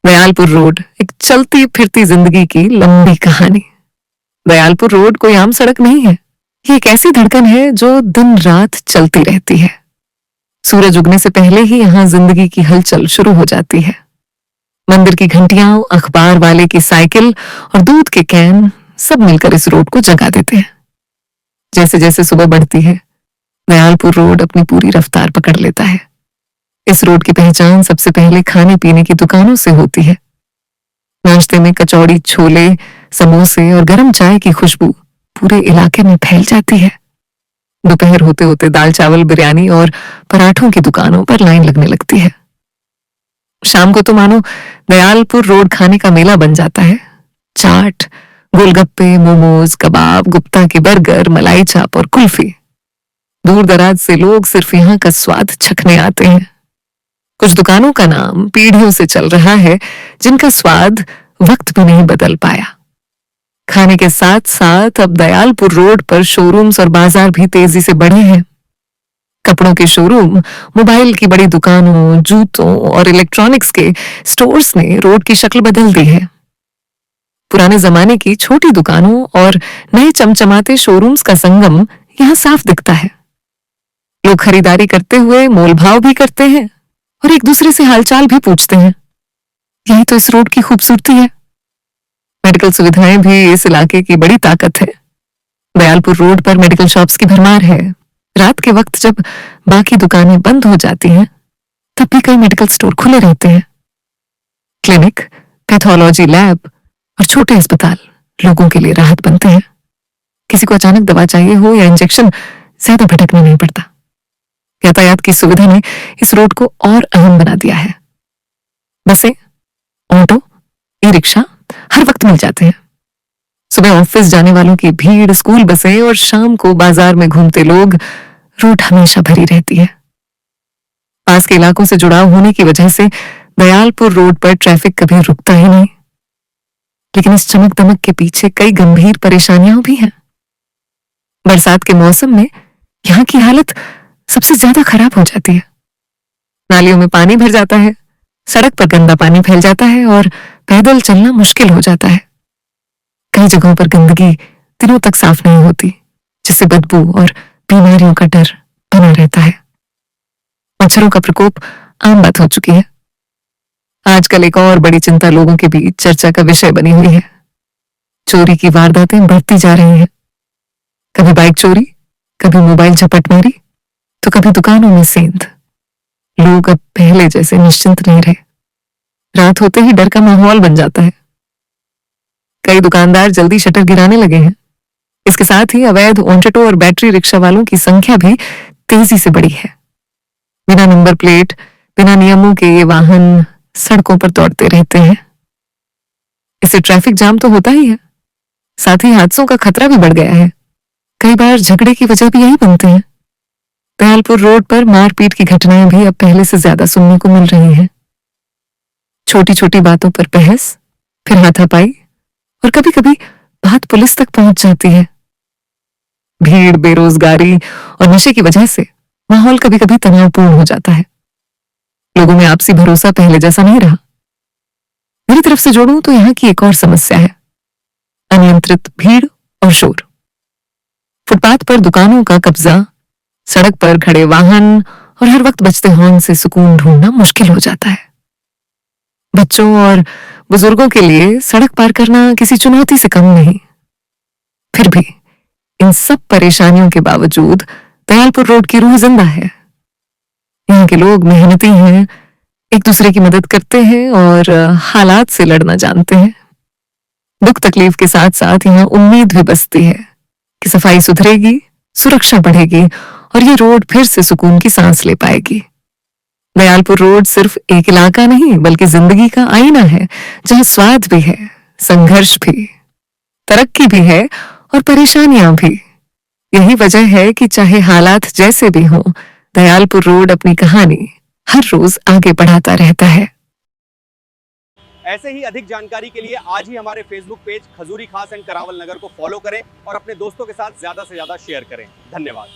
Dayalpur road एक चलती फिरती जिंदगी की लंबी कहानी। दयालपुर रोड कोई आम सड़क नहीं है। ये एक ऐसी धड़कन है जो दिन रात चलती रहती है। सूरज उगने से पहले ही यहाँ जिंदगी की हलचल शुरू हो जाती है। मंदिर की घंटियां, अखबार वाले की साइकिल और दूध के कैन सब मिलकर इस रोड को जगा देते हैं। जैसे जैसे सुबह बढ़ती है, दयालपुर रोड अपनी पूरी रफ्तार पकड़ लेता है। इस रोड की पहचान सबसे पहले खाने पीने की दुकानों से होती है। नाश्ते में कचौड़ी, छोले, समोसे और गर्म चाय की खुशबू पूरे इलाके में फैल जाती है। दोपहर होते होते दाल चावल, बिरयानी और पराठों की दुकानों पर लाइन लगने लगती है। शाम को तो मानो दयालपुर रोड खाने का मेला बन जाता है। चाट, गोलगप्पे, मोमोज, कबाब, गुप्ता के बर्गर, मलाई चाप और कुल्फी। दूर दराज से लोग सिर्फ यहाँ का स्वाद चखने आते हैं। कुछ दुकानों का नाम पीढ़ियों से चल रहा है, जिनका स्वाद वक्त भी नहीं बदल पाया। खाने के साथ साथ अब दयालपुर रोड पर शोरूम्स और बाजार भी तेजी से बढ़े हैं। कपड़ों के शोरूम, मोबाइल की बड़ी दुकानों, जूतों और इलेक्ट्रॉनिक्स के स्टोर्स ने रोड की शक्ल बदल दी है। पुराने जमाने की छोटी दुकानों और नए चमचमाते शोरूम्स का संगम यहाँ साफ दिखता है। लोग खरीदारी करते हुए मोलभाव भी करते हैं और एक दूसरे से हालचाल भी पूछते हैं। यही तो इस रोड की खूबसूरती है। मेडिकल सुविधाएं भी इस इलाके की बड़ी ताकत है। दयालपुर रोड पर मेडिकल शॉप्स की भरमार है। रात के वक्त जब बाकी दुकानें बंद हो जाती हैं, तब भी कई मेडिकल स्टोर खुले रहते हैं। क्लिनिक, पैथोलॉजी लैब और छोटे अस्पताल लोगों के लिए राहत बनते हैं। किसी को अचानक दवा चाहिए हो या इंजेक्शन, ज्यादा भटकना नहीं पड़ता। यातायात की सुविधा ने इस रोड को और अहम बना दिया है। बसें, ऑटो, ई रिक्शा हर वक्त मिल जाते हैं। सुबह ऑफिस जाने वालों की भीड़, स्कूल बसें और शाम को बाजार में घूमते लोग, रोड हमेशा भरी रहती है। पास के इलाकों से जुड़ाव होने की वजह से दयालपुर रोड पर ट्रैफिक कभी रुकता ही नहीं। लेकिन इस चमक दमक के पीछे कई गंभीर परेशानियां भी हैं। बरसात के मौसम में यहाँ की हालत सबसे ज्यादा खराब हो जाती है। नालियों में पानी भर जाता है, सड़क पर गंदा पानी फैल जाता है और पैदल चलना मुश्किल हो जाता है। कई जगहों पर गंदगी दिनों तक साफ नहीं होती, जिससे बदबू और बीमारियों का डर बना रहता है। मच्छरों का प्रकोप आम बात हो चुकी है। आजकल एक और बड़ी चिंता लोगों के बीच चर्चा का विषय बनी हुई है। चोरी की वारदातें बढ़ती जा रही हैं। कभी बाइक चोरी, कभी मोबाइल झपटमारी, तो कभी दुकानों में सेंध। लोग अब पहले जैसे निश्चिंत नहीं रहे। रात होते ही डर का माहौल बन जाता है। कई दुकानदार जल्दी शटर गिराने लगे हैं। इसके साथ ही अवैध ऑटो और बैटरी रिक्शा वालों की संख्या भी तेजी से बढ़ी है। बिना नंबर प्लेट, बिना नियमों के ये वाहन सड़कों पर दौड़ते रहते हैं। इससे ट्रैफिक जाम तो होता ही है, साथ ही हादसों का खतरा भी बढ़ गया है। कई बार झगड़े की वजह भी यही बनते हैं। दयालपुर रोड पर मारपीट की घटनाएं भी अब पहले से ज्यादा सुनने को मिल रही हैं। छोटी छोटी बातों पर बहस, फिर हाथापाई और कभी कभी बात पुलिस तक पहुंच जाती है। भीड़, बेरोजगारी और नशे की वजह से माहौल कभी कभी तनावपूर्ण हो जाता है। लोगों में आपसी भरोसा पहले जैसा नहीं रहा। मेरी तरफ से जोड़ूं तो यहाँ की एक और समस्या है अनियंत्रित भीड़ और शोर। फुटपाथ पर दुकानों का कब्जा, सड़क पर खड़े वाहन और हर वक्त बजते हॉर्न से सुकून ढूंढना मुश्किल हो जाता है। बच्चों और बुजुर्गों के लिए सड़क पार करना किसी चुनौती से कम नहीं। फिर भी इन सब परेशानियों के बावजूद दयालपुर रोड की रूह जिंदा है। यहाँ के लोग मेहनती हैं, एक दूसरे की मदद करते हैं और हालात से लड़ना जानते हैं। दुख तकलीफ के साथ साथ यहाँ उम्मीद भी बसती है कि सफाई सुधरेगी, सुरक्षा बढ़ेगी और ये रोड फिर से सुकून की सांस ले पाएगी। दयालपुर रोड सिर्फ एक इलाका नहीं, बल्कि जिंदगी का आईना है, जहाँ स्वाद भी है, संघर्ष भी, तरक्की भी है और परेशानियां भी। यही वजह है कि चाहे हालात जैसे भी हों, दयालपुर रोड अपनी कहानी हर रोज आगे बढ़ाता रहता है। ऐसे ही अधिक जानकारी के लिए आज ही हमारे फेसबुक पेज खजूरी खास एंड करावल नगर को फॉलो करें और अपने दोस्तों के साथ ज्यादा से ज्यादा शेयर करें। धन्यवाद।